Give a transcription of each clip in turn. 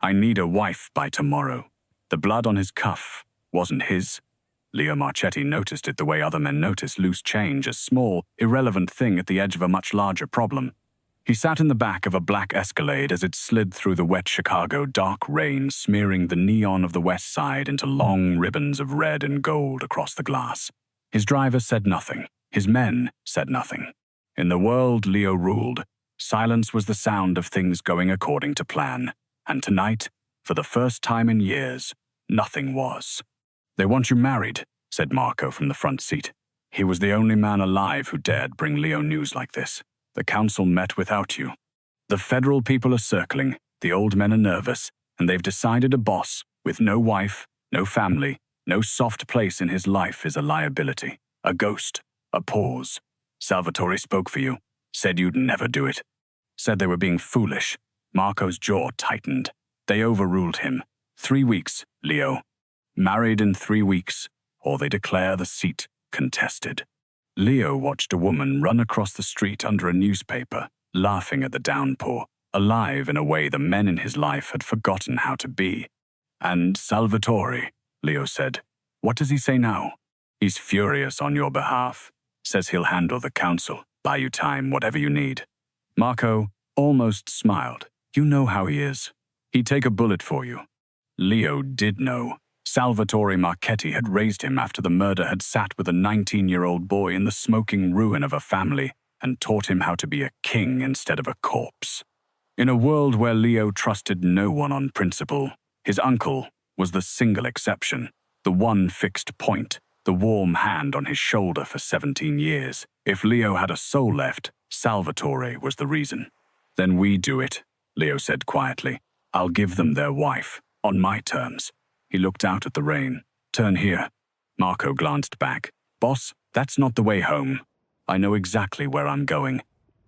I need a wife by tomorrow. The blood on his cuff wasn't his. Leo Marchetti noticed it the way other men notice loose change, a small, irrelevant thing at the edge of a much larger problem. He sat in the back of a black Escalade as it slid through the wet Chicago dark rain, smearing the neon of the West Side into long ribbons of red and gold across the glass. His driver said nothing. His men said nothing. In the world Leo ruled, silence was the sound of things going according to plan. And tonight, for the first time in years, nothing was. "They want you married," said Marco from the front seat. He was the only man alive who dared bring Leo news like this. "The council met without you. The federal people are circling, the old men are nervous, and they've decided a boss with no wife, no family, no soft place in his life is a liability, a ghost, a pause. Salvatore spoke for you, said you'd never do it. Said they were being foolish." Marco's jaw tightened. They overruled him. 3 weeks, Leo. Married in 3 weeks, or they declare the seat contested. Leo watched a woman run across the street under a newspaper, laughing at the downpour, alive in a way the men in his life had forgotten how to be. "And Salvatore," Leo said. "What does he say now?" "He's furious on your behalf. Says he'll handle the council, buy you time, whatever you need." Marco almost smiled. "You know how he is. He'd take a bullet for you." Leo did know. Salvatore Marchetti had raised him after the murder had sat with a 19-year-old boy in the smoking ruin of a family and taught him how to be a king instead of a corpse. In a world where Leo trusted no one on principle, his uncle was the single exception, the one fixed point, the warm hand on his shoulder for 17 years. If Leo had a soul left, Salvatore was the reason. "Then we do it," Leo said quietly. "I'll give them their wife, on my terms." He looked out at the rain. "Turn here." Marco glanced back. "Boss, that's not the way home. I know exactly where I'm going."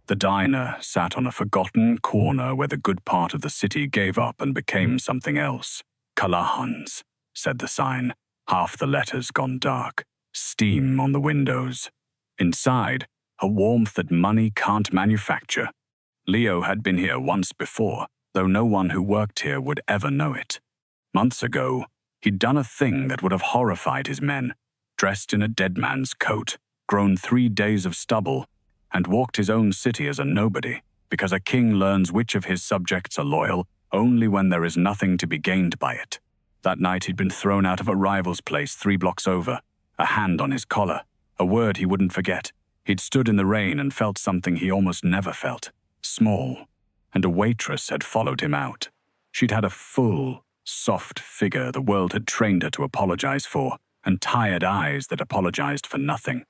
The diner sat on a forgotten corner where the good part of the city gave up and became something else. "Callahan's," said the sign, half the letters gone dark. Steam on the windows. Inside, a warmth that money can't manufacture. Leo had been here once before, though no one who worked here would ever know it. Months ago, he'd done a thing that would have horrified his men, dressed in a dead man's coat, grown 3 days of stubble, and walked his own city as a nobody, because a king learns which of his subjects are loyal only when there is nothing to be gained by it. That night he'd been thrown out of a rival's place 3 blocks over, a hand on his collar, a word he wouldn't forget. He'd stood in the rain and felt something he almost never felt, small, and a waitress had followed him out. She'd had a full, soft figure the world had trained her to apologize for, and tired eyes that apologized for nothing.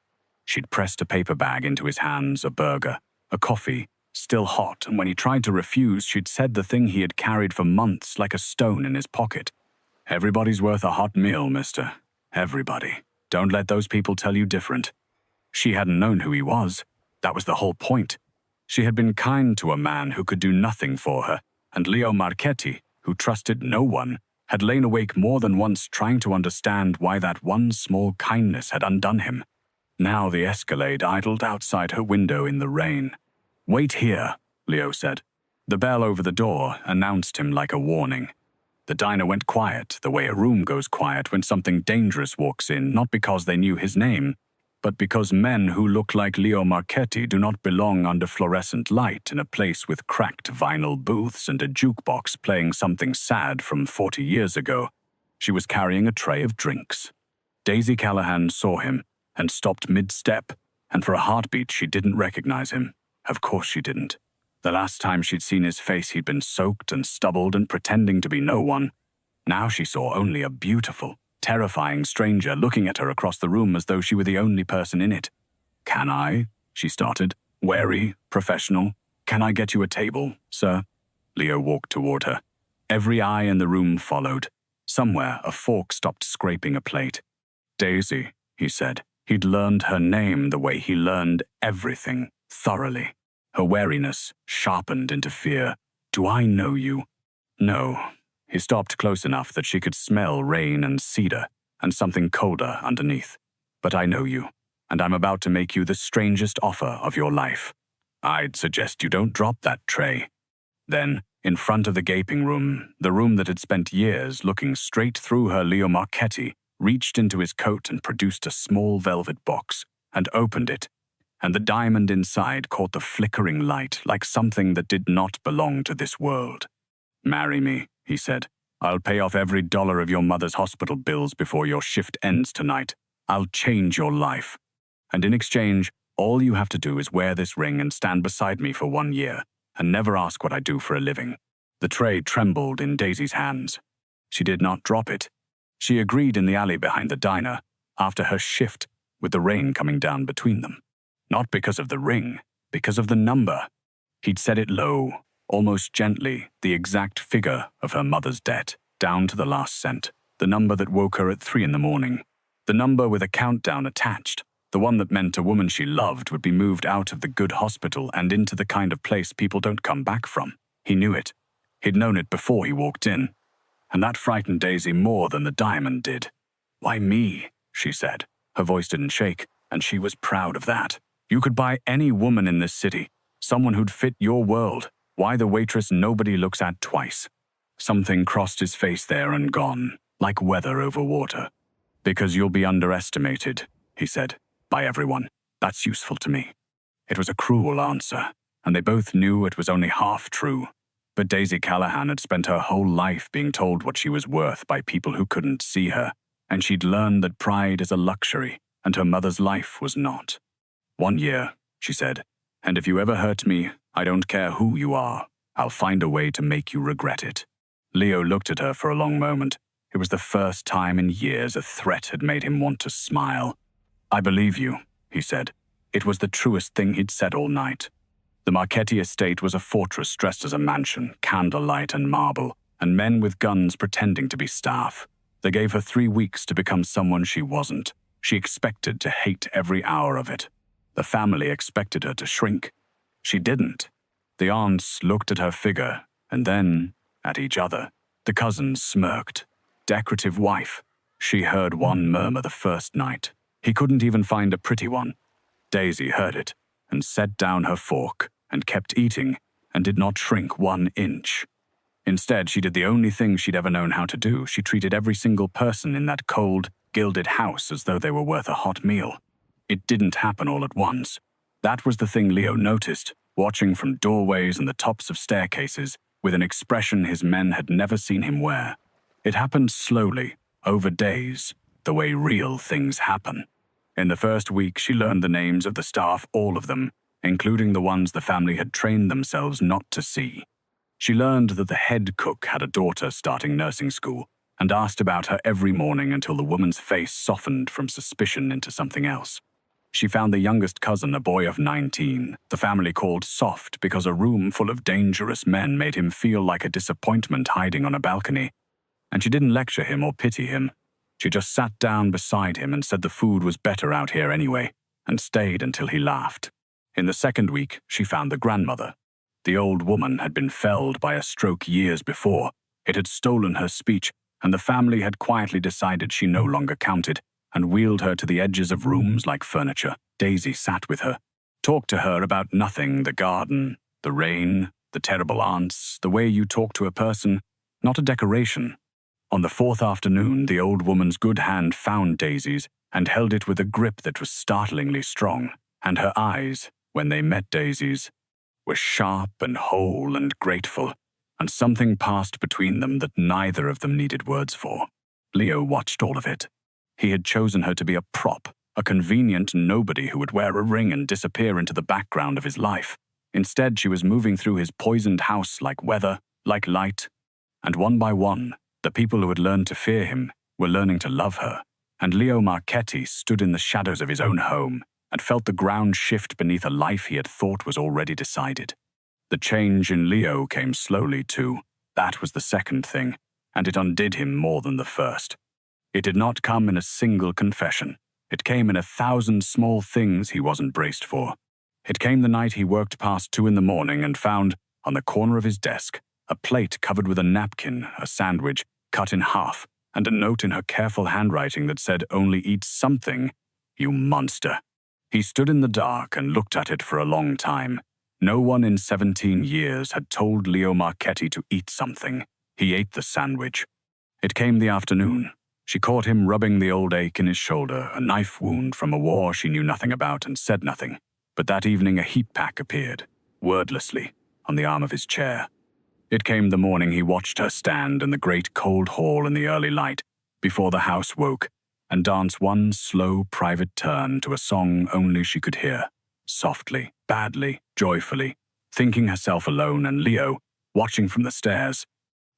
She'd pressed a paper bag into his hands, a burger, a coffee, still hot, and when he tried to refuse, she'd said the thing he had carried for months like a stone in his pocket. "Everybody's worth a hot meal, mister. Everybody. Don't let those people tell you different." She hadn't known who he was. That was the whole point. She had been kind to a man who could do nothing for her, and Leo Marchetti, who trusted no one, had lain awake more than once trying to understand why that one small kindness had undone him. Now the Escalade idled outside her window in the rain. "Wait here," Leo said. The bell over the door announced him like a warning. The diner went quiet, the way a room goes quiet when something dangerous walks in, not because they knew his name, but because men who look like Leo Marchetti do not belong under fluorescent light in a place with cracked vinyl booths and a jukebox playing something sad from 40 years ago. She was carrying a tray of drinks. Daisy Callahan saw him and stopped mid-step, and for a heartbeat she didn't recognize him. Of course she didn't. The last time she'd seen his face he'd been soaked and stubbled and pretending to be no one. Now she saw only a beautiful, terrifying stranger looking at her across the room as though she were the only person in it. "Can I?" she started, wary, professional. "Can I get you a table, sir?" Leo walked toward her. Every eye in the room followed. Somewhere a fork stopped scraping a plate. "Daisy," he said. He'd learned her name the way he learned everything, thoroughly. Her wariness sharpened into fear. "Do I know you?" "No." He stopped close enough that she could smell rain and cedar and something colder underneath. "But I know you, and I'm about to make you the strangest offer of your life. I'd suggest you don't drop that tray." Then, In front of the gaping room, the room that had spent years looking straight through her, Leo Marchetti reached into his coat and produced a small velvet box and opened it, and the diamond inside caught the flickering light like something that did not belong to this world. "Marry me," he said. "I'll pay off every dollar of your mother's hospital bills before your shift ends tonight. I'll change your life. And in exchange, all you have to do is wear this ring and stand beside me for 1 year, and never ask what I do for a living." The tray trembled in Daisy's hands. She did not drop it. She agreed in the alley behind the diner, after her shift, with the rain coming down between them. Not because of the ring, because of the number. He'd said it low, almost gently, the exact figure of her mother's debt, down to the last cent, the number that woke her at 3 in the morning, the number with a countdown attached, the one that meant a woman she loved would be moved out of the good hospital and into the kind of place people don't come back from. He knew it. He'd known it before he walked in. And that frightened Daisy more than the diamond did. "Why me?" she said. Her voice didn't shake, and she was proud of that. "You could buy any woman in this city, someone who'd fit your world. Why the waitress nobody looks at twice?" Something crossed his face there and gone, like weather over water. "Because you'll be underestimated," he said, "by everyone. That's useful to me." It was a cruel answer, and they both knew it was only half true. But Daisy Callahan had spent her whole life being told what she was worth by people who couldn't see her, and she'd learned that pride is a luxury, and her mother's life was not. "1 year," she said, "and if you ever hurt me, I don't care who you are. I'll find a way to make you regret it." Leo looked at her for a long moment. It was the first time in years a threat had made him want to smile. "I believe you," he said. It was the truest thing he'd said all night. The Marchetti estate was a fortress dressed as a mansion, candlelight and marble, and men with guns pretending to be staff. They gave her 3 weeks to become someone she wasn't. She expected to hate every hour of it. The family expected her to shrink. She didn't. The aunts looked at her figure, and then at each other. The cousins smirked. "Decorative wife." She heard one murmur the first night. He couldn't even find a pretty one. Daisy heard it, and set down her fork, and kept eating, and did not shrink 1 inch. Instead, she did the only thing she'd ever known how to do. She treated every single person in that cold, gilded house as though they were worth a hot meal. It didn't happen all at once. That was the thing Leo noticed, watching from doorways and the tops of staircases, with an expression his men had never seen him wear. It happened slowly, over days, the way real things happen. In the first week, she learned the names of the staff, all of them, including the ones the family had trained themselves not to see. She learned that the head cook had a daughter starting nursing school, and asked about her every morning until the woman's face softened from suspicion into something else. She found the youngest cousin a boy of 19, the family called soft because a room full of dangerous men made him feel like a disappointment hiding on a balcony. And she didn't lecture him or pity him. She just sat down beside him and said the food was better out here anyway, and stayed until he laughed. In the second week, she found the grandmother. The old woman had been felled by a stroke years before. It had stolen her speech, and the family had quietly decided she no longer counted, and wheeled her to the edges of rooms like furniture. Daisy sat with her, talked to her about nothing, the garden, the rain, the terrible aunts, the way you talk to a person, not a decoration. On the 4th afternoon, the old woman's good hand found Daisy's and held it with a grip that was startlingly strong, and her eyes, when they met Daisy's, were sharp and whole and grateful, and something passed between them that neither of them needed words for. Leo watched all of it. He had chosen her to be a prop, a convenient nobody who would wear a ring and disappear into the background of his life. Instead, she was moving through his poisoned house like weather, like light, and one by one, the people who had learned to fear him were learning to love her, and Leo Marchetti stood in the shadows of his own home and felt the ground shift beneath a life he had thought was already decided. The change in Leo came slowly too. That was the second thing, and it undid him more than the first. It did not come in a single confession. It came in 1,000 small things he wasn't braced for. It came the night he worked past 2 in the morning and found, on the corner of his desk, a plate covered with a napkin, a sandwich, cut in half, and a note in her careful handwriting that said, "Only eat something, you monster." He stood in the dark and looked at it for a long time. No one in 17 years had told Leo Marchetti to eat something. He ate the sandwich. It came the afternoon. She caught him rubbing the old ache in his shoulder, a knife wound from a war she knew nothing about, and said nothing. But that evening a heat pack appeared, wordlessly, on the arm of his chair. It came the morning he watched her stand in the great cold hall in the early light, before the house woke, and dance one slow, private turn to a song only she could hear, softly, badly, joyfully, thinking herself alone, and Leo, watching from the stairs,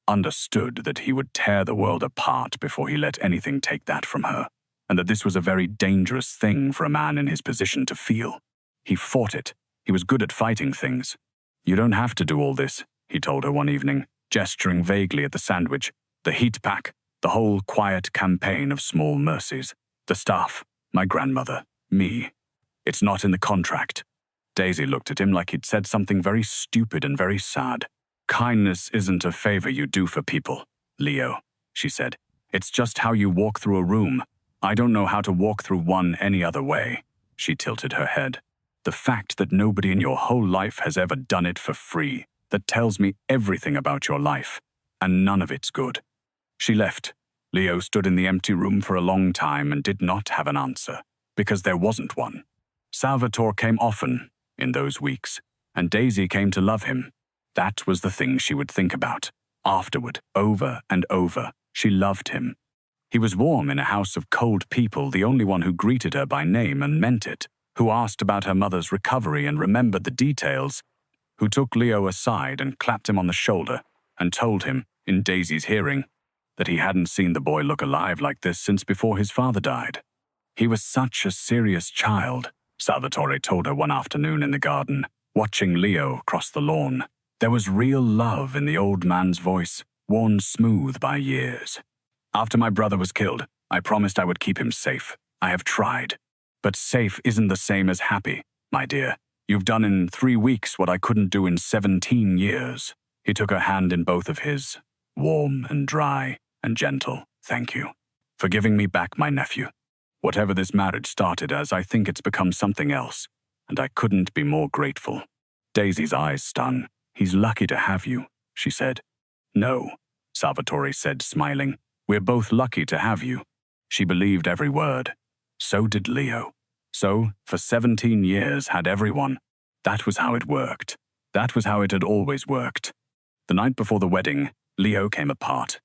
understood that he would tear the world apart before he let anything take that from her, and that this was a very dangerous thing for a man in his position to feel. He fought it. He was good at fighting things. "You don't have to do all this," he told her one evening, gesturing vaguely at the sandwich, the heat pack, the whole quiet campaign of small mercies, the staff, my grandmother, me. "It's not in the contract." Daisy looked at him like he'd said something very stupid and very sad. "Kindness isn't a favor you do for people, Leo," she said. "It's just how you walk through a room. I don't know how to walk through one any other way." She tilted her head. "The fact that nobody in your whole life has ever done it for free, that tells me everything about your life, and none of it's good." She left. Leo stood in the empty room for a long time and did not have an answer, because there wasn't one. Salvatore came often in those weeks, and Daisy came to love him. That was the thing she would think about. Afterward, over and over, she loved him. He was warm in a house of cold people, the only one who greeted her by name and meant it, who asked about her mother's recovery and remembered the details, who took Leo aside and clapped him on the shoulder and told him, in Daisy's hearing, that he hadn't seen the boy look alive like this since before his father died. He was such a serious child, Salvatore told her one afternoon in the garden, watching Leo cross the lawn. There was real love in the old man's voice, worn smooth by years. "After my brother was killed, I promised I would keep him safe. I have tried. But safe isn't the same as happy, my dear. You've done in 3 weeks what I couldn't do in 17 years. He took her hand in both of his, warm and dry and gentle. "Thank you for giving me back my nephew. Whatever this marriage started as, I think it's become something else, and I couldn't be more grateful." Daisy's eyes stung. "He's lucky to have you," she said. "No," Salvatore said, smiling. "We're both lucky to have you." She believed every word. So did Leo. So, for 17 years, had everyone. That was how it worked. That was how it had always worked. The night before the wedding, Leo came apart.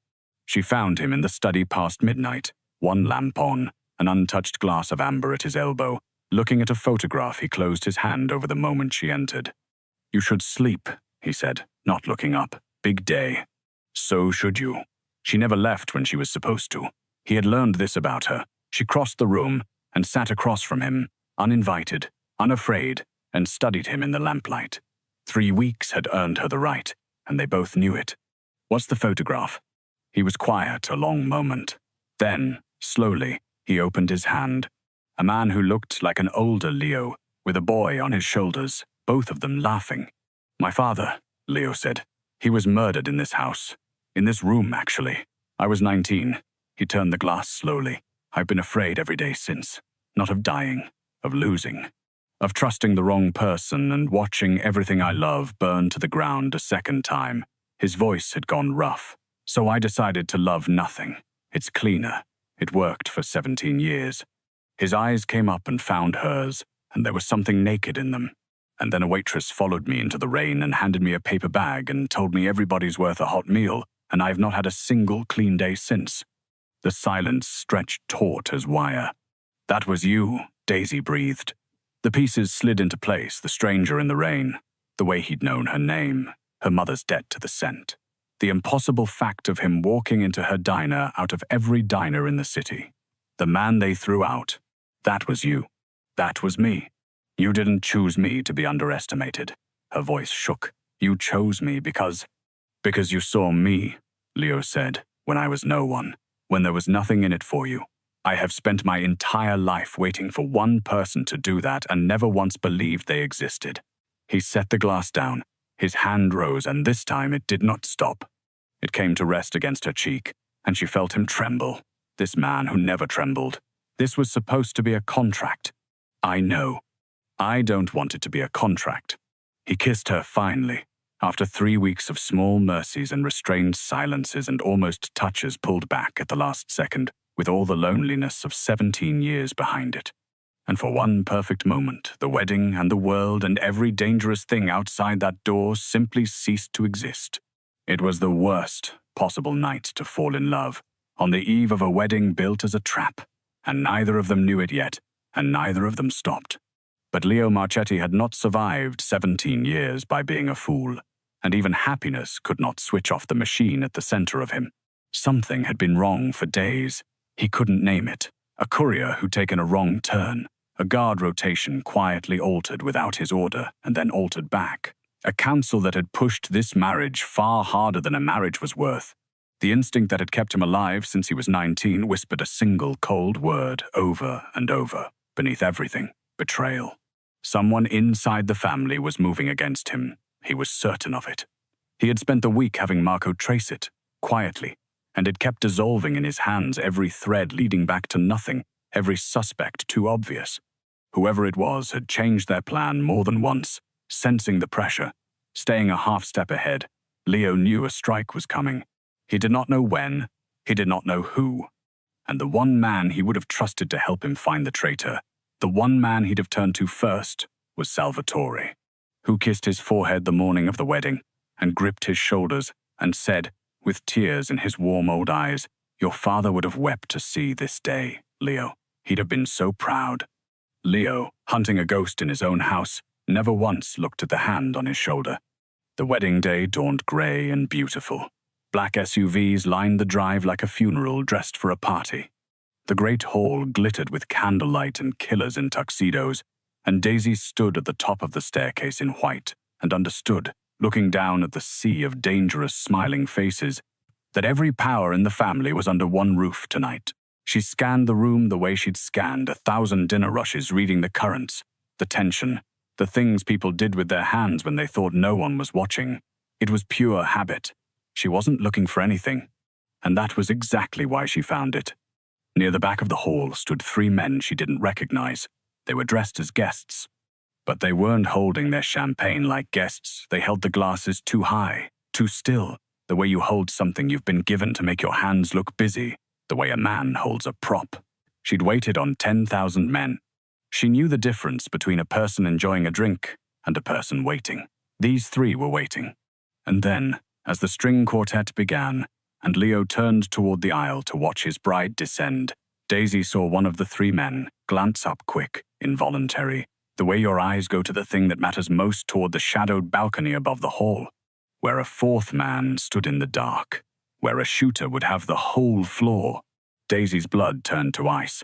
She found him in the study past midnight, one lamp on, an untouched glass of amber at his elbow. Looking at a photograph, he closed his hand over the moment she entered. "You should sleep," he said, not looking up. "Big day." "So should you." She never left when she was supposed to. He had learned this about her. She crossed the room and sat across from him, uninvited, unafraid, and studied him in the lamplight. 3 weeks had earned her the right, and they both knew it. "What's the photograph?" He was quiet a long moment. Then, slowly, he opened his hand. A man who looked like an older Leo, with a boy on his shoulders, both of them laughing. "My father," Leo said. "He was murdered in this house. In this room, actually. I was 19. He turned the glass slowly. "I've been afraid every day since. Not of dying, of losing. Of trusting the wrong person and watching everything I love burn to the ground a second time." His voice had gone rough. "So I decided to love nothing. It's cleaner. It worked for 17 years. His eyes came up and found hers, and there was something naked in them. And then a waitress followed me into the rain and handed me a paper bag and told me everybody's worth a hot meal, and I've not had a single clean day since." The silence stretched taut as wire. "That was you," Daisy breathed. The pieces slid into place, the stranger in the rain, the way he'd known her name, her mother's debt to the cent. The impossible fact of him walking into her diner out of every diner in the city. The man they threw out. That was you. That was me. You didn't choose me to be underestimated. Her voice shook. You chose me because you saw me, Leo said, when I was no one, when there was nothing in it for you. I have spent my entire life waiting for one person to do that and never once believed they existed. He set the glass down. His hand rose, and this time it did not stop. It came to rest against her cheek, and she felt him tremble. This man who never trembled. This was supposed to be a contract. I know. I don't want it to be a contract. He kissed her finally, after 3 weeks of small mercies and restrained silences and almost touches pulled back at the last second, with all the loneliness of 17 years behind it. And for one perfect moment, the wedding and the world and every dangerous thing outside that door simply ceased to exist. It was the worst possible night to fall in love, on the eve of a wedding built as a trap, and neither of them knew it yet, and neither of them stopped. But Leo Marchetti had not survived 17 years by being a fool, and even happiness could not switch off the machine at the center of him. Something had been wrong for days. He couldn't name it. A courier who'd taken a wrong turn. A guard rotation quietly altered without his order and then altered back. A council that had pushed this marriage far harder than a marriage was worth. The instinct that had kept him alive since he was 19 whispered a single cold word over and over, beneath everything: betrayal. Someone inside the family was moving against him. He was certain of it. He had spent the week having Marco trace it, quietly, and it kept dissolving in his hands, every thread leading back to nothing, every suspect too obvious. Whoever it was had changed their plan more than once, sensing the pressure. Staying a half step ahead, Leo knew a strike was coming. He did not know when, he did not know who. And the one man he would have trusted to help him find the traitor, the one man he'd have turned to first, was Salvatore, who kissed his forehead the morning of the wedding and gripped his shoulders and said, with tears in his warm old eyes, "Your father would have wept to see this day, Leo. He'd have been so proud." Leo, hunting a ghost in his own house, never once looked at the hand on his shoulder. The wedding day dawned grey and beautiful. Black SUVs lined the drive like a funeral dressed for a party. The great hall glittered with candlelight and killers in tuxedos, and Daisy stood at the top of the staircase in white and understood, looking down at the sea of dangerous, smiling faces, that every power in the family was under one roof tonight. She scanned the room the way she'd scanned 1,000 dinner rushes, reading the currents, the tension, the things people did with their hands when they thought no one was watching. It was pure habit. She wasn't looking for anything, and that was exactly why she found it. Near the back of the hall stood 3 men she didn't recognize. They were dressed as guests. But they weren't holding their champagne like guests. They held the glasses too high, too still, the way you hold something you've been given to make your hands look busy, the way a man holds a prop. She'd waited on 10,000 men. She knew the difference between a person enjoying a drink and a person waiting. These 3 were waiting. And then, as the string quartet began, and Leo turned toward the aisle to watch his bride descend, Daisy saw one of the 3 men glance up quick, involuntary, the way your eyes go to the thing that matters most toward the shadowed balcony above the hall, where a 4th man stood in the dark, where a shooter would have the whole floor. Daisy's blood turned to ice.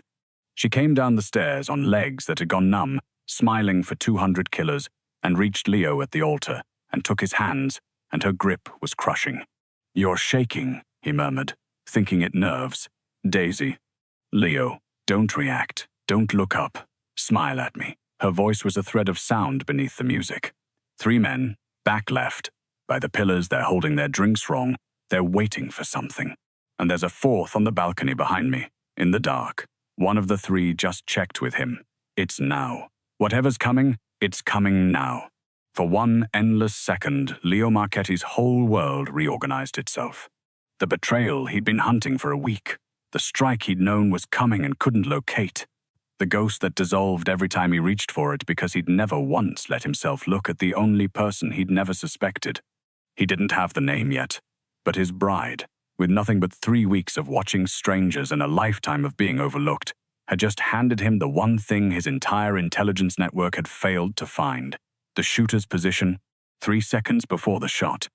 She came down the stairs on legs that had gone numb, smiling for 200 killers, and reached Leo at the altar and took his hands, and her grip was crushing. "You're shaking," he murmured, thinking it nerves. "Daisy." "Leo, don't react. Don't look up. Smile at me." Her voice was a thread of sound beneath the music. 3 men, back left. By the pillars, they're holding their drinks wrong. They're waiting for something. And there's a 4th on the balcony behind me, in the dark. One of the 3 just checked with him. It's now. Whatever's coming, it's coming now. For one endless second, Leo Marchetti's whole world reorganized itself. The betrayal he'd been hunting for a week. The strike he'd known was coming and couldn't locate. The ghost that dissolved every time he reached for it because he'd never once let himself look at the only person he'd never suspected. He didn't have the name yet, but his bride, with nothing but 3 weeks of watching strangers and a lifetime of being overlooked, had just handed him the one thing his entire intelligence network had failed to find: the shooter's position 3 seconds before the shot.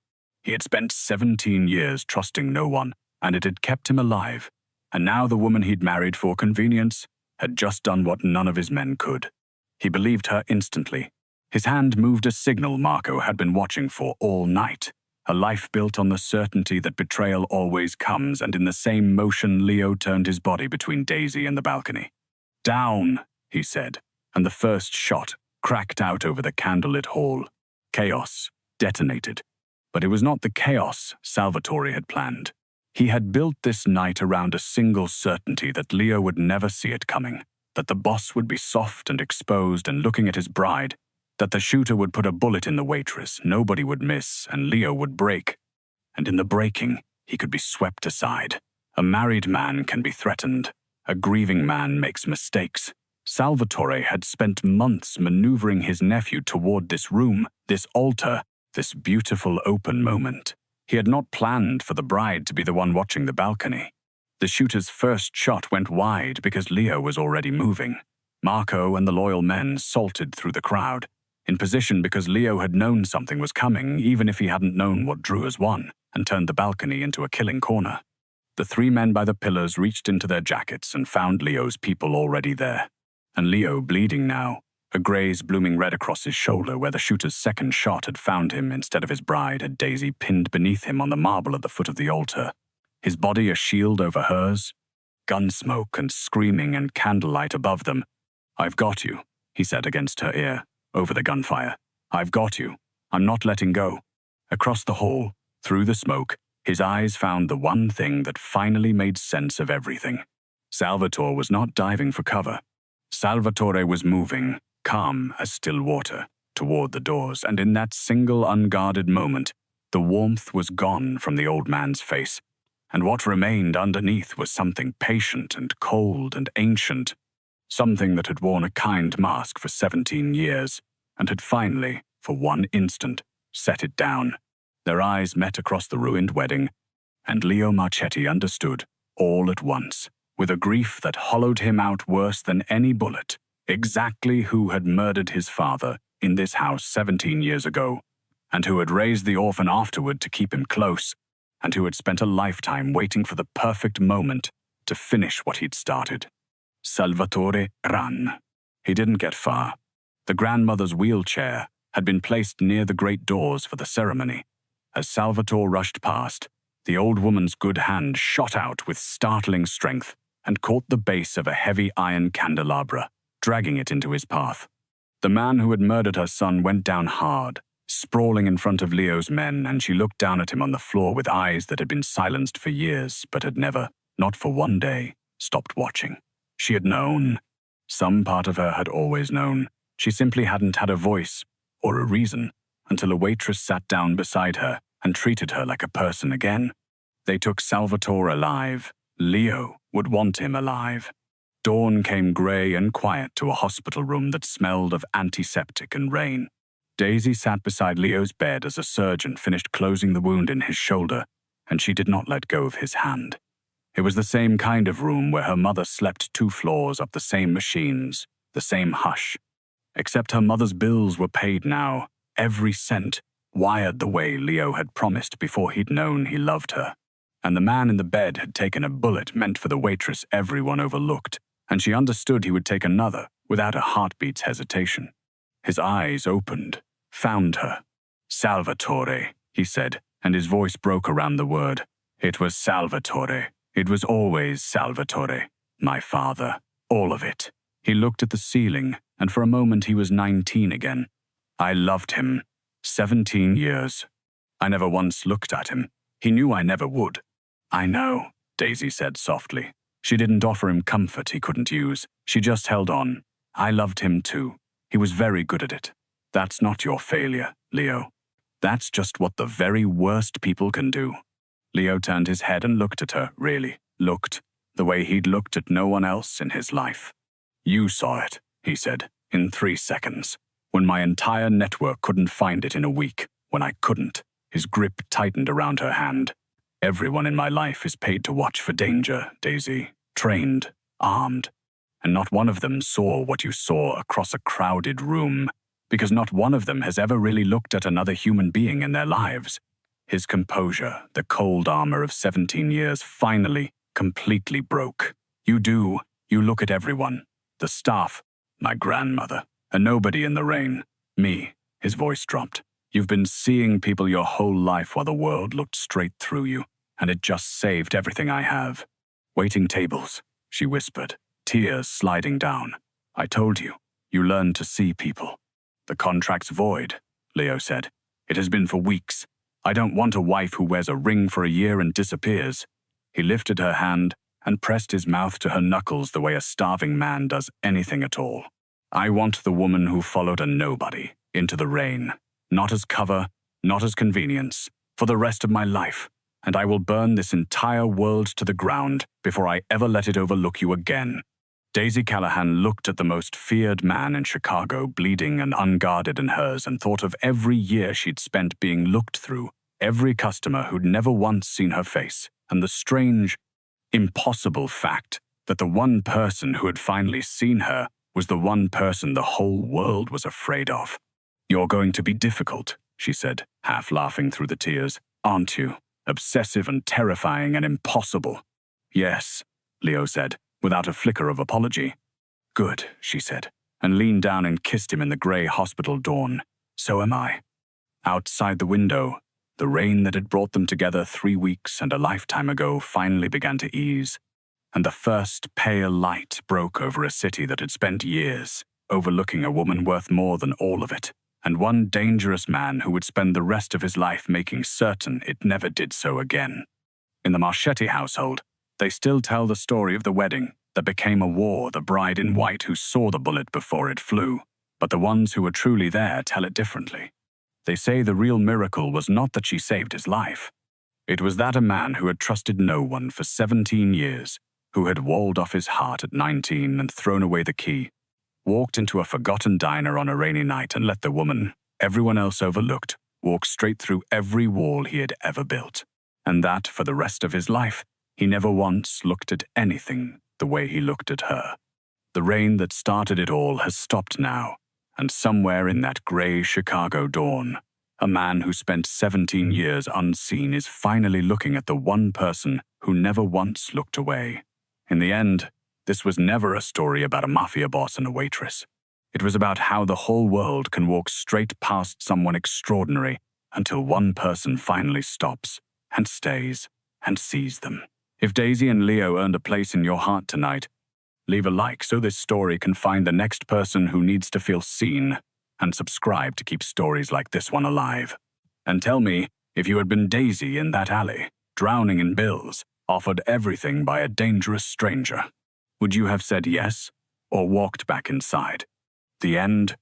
He had spent 17 years trusting no one, and it had kept him alive. And now the woman he'd married for convenience had just done what none of his men could. He believed her instantly. His hand moved a signal Marco had been watching for all night. A life built on the certainty that betrayal always comes, and in the same motion Leo turned his body between Daisy and the balcony. "Down," he said, and the first shot cracked out over the candlelit hall. Chaos detonated. But it was not the chaos Salvatore had planned. He had built this night around a single certainty that Leo would never see it coming, that the boss would be soft and exposed and looking at his bride, That the shooter would put a bullet in the waitress, nobody would miss, and Leo would break. And in the breaking, he could be swept aside. A married man can be threatened. A grieving man makes mistakes. Salvatore had spent months maneuvering his nephew toward this room, this altar, this beautiful open moment. He had not planned for the bride to be the one watching the balcony. The shooter's first shot went wide because Leo was already moving. Marco and the loyal men salted through the crowd, in position because Leo had known something was coming, even if he hadn't known what drew as one, and turned the balcony into a killing corner. The three men by the pillars reached into their jackets and found Leo's people already there. And Leo, bleeding now, a graze blooming red across his shoulder where the shooter's second shot had found him instead of his bride, had Daisy pinned beneath him on the marble at the foot of the altar. His body a shield over hers, gun smoke and screaming and candlelight above them. "I've got you," he said against her ear, over the gunfire. "I've got you. I'm not letting go." Across the hall, through the smoke, his eyes found the one thing that finally made sense of everything. Salvatore was not diving for cover. Salvatore was moving, calm as still water, toward the doors, and in that single unguarded moment, the warmth was gone from the old man's face, and what remained underneath was something patient and cold and ancient, something that had worn a kind mask for 17 years, and had finally, for one instant, set it down. Their eyes met across the ruined wedding, and Leo Marchetti understood, all at once, with a grief that hollowed him out worse than any bullet, exactly who had murdered his father in this house 17 years ago, and who had raised the orphan afterward to keep him close, and who had spent a lifetime waiting for the perfect moment to finish what he'd started. Salvatore ran. He didn't get far. The grandmother's wheelchair had been placed near the great doors for the ceremony. As Salvatore rushed past, the old woman's good hand shot out with startling strength and caught the base of a heavy iron candelabra, dragging it into his path. The man who had murdered her son went down hard, sprawling in front of Leo's men, and she looked down at him on the floor with eyes that had been silenced for years, but had never, not for one day, stopped watching. She had known. Some part of her had always known. She simply hadn't had a voice, or a reason, until a waitress sat down beside her and treated her like a person again. They took Salvatore alive. Leo would want him alive. Dawn came grey and quiet to a hospital room that smelled of antiseptic and rain. Daisy sat beside Leo's bed as a surgeon finished closing the wound in his shoulder, and she did not let go of his hand. It was the same kind of room where her mother slept 2 floors up the same machines, the same hush. Except her mother's bills were paid now, every cent, wired the way Leo had promised before he'd known he loved her. And the man in the bed had taken a bullet meant for the waitress everyone overlooked, and she understood he would take another without a heartbeat's hesitation. His eyes opened, found her. "Salvatore," he said, and his voice broke around the word. "It was Salvatore. It was always Salvatore. My father. All of it." He looked at the ceiling, and for a moment he was 19 again. "I loved him. 17 years. I never once looked at him. He knew I never would." "I know," Daisy said softly. She didn't offer him comfort he couldn't use. She just held on. "I loved him too. He was very good at it. That's not your failure, Leo. That's just what the very worst people can do." Leo turned his head and looked at her, really, looked, the way he'd looked at no one else in his life. "You saw it," he said, "in 3 seconds. When my entire network couldn't find it in a week, when I couldn't." His grip tightened around her hand. "Everyone in my life is paid to watch for danger, Daisy. Trained, armed. And not one of them saw what you saw across a crowded room, because not one of them has ever really looked at another human being in their lives." His composure, the cold armor of 17 years, finally, completely broke. "You do. You look at everyone. The staff, my grandmother, a nobody in the rain. Me." His voice dropped. "You've been seeing people your whole life while the world looked straight through you, and it just saved everything I have." "Waiting tables," she whispered, tears sliding down. "I told you, you learned to see people." "The contract's void," Leo said. "It has been for weeks. I don't want a wife who wears a ring for a year and disappears." He lifted her hand and pressed his mouth to her knuckles the way a starving man does anything at all. "I want the woman who followed a nobody into the rain, not as cover, not as convenience, for the rest of my life, and I will burn this entire world to the ground before I ever let it overlook you again. Daisy Callahan looked at the most feared man in Chicago, bleeding and unguarded in hers, and thought of every year she'd spent being looked through, every customer who'd never once seen her face, and the strange, impossible fact that the one person who had finally seen her was the one person the whole world was afraid of. "You're going to be difficult," she said, half laughing through the tears. "Aren't you? Obsessive and terrifying and impossible." "Yes," Leo said, without a flicker of apology. "Good," she said, and leaned down and kissed him in the grey hospital dawn. "So am I." Outside the window, the rain that had brought them together 3 weeks and a lifetime ago finally began to ease, and the first pale light broke over a city that had spent years overlooking a woman worth more than all of it, and one dangerous man who would spend the rest of his life making certain it never did so again. In the Marchetti household, they still tell the story of the wedding that became a war, the bride in white who saw the bullet before it flew, but the ones who were truly there tell it differently. They say the real miracle was not that she saved his life. It was that a man who had trusted no one for 17 years, who had walled off his heart at 19 and thrown away the key, walked into a forgotten diner on a rainy night and let the woman everyone else overlooked walk straight through every wall he had ever built, and that, for the rest of his life, he never once looked at anything the way he looked at her. The rain that started it all has stopped now, and somewhere in that grey Chicago dawn, a man who spent 17 years unseen is finally looking at the one person who never once looked away. In the end, this was never a story about a mafia boss and a waitress. It was about how the whole world can walk straight past someone extraordinary until one person finally stops and stays and sees them. If Daisy and Leo earned a place in your heart tonight, leave a like so this story can find the next person who needs to feel seen, and subscribe to keep stories like this one alive. And tell me, if you had been Daisy in that alley, drowning in bills, offered everything by a dangerous stranger, would you have said yes or walked back inside? The end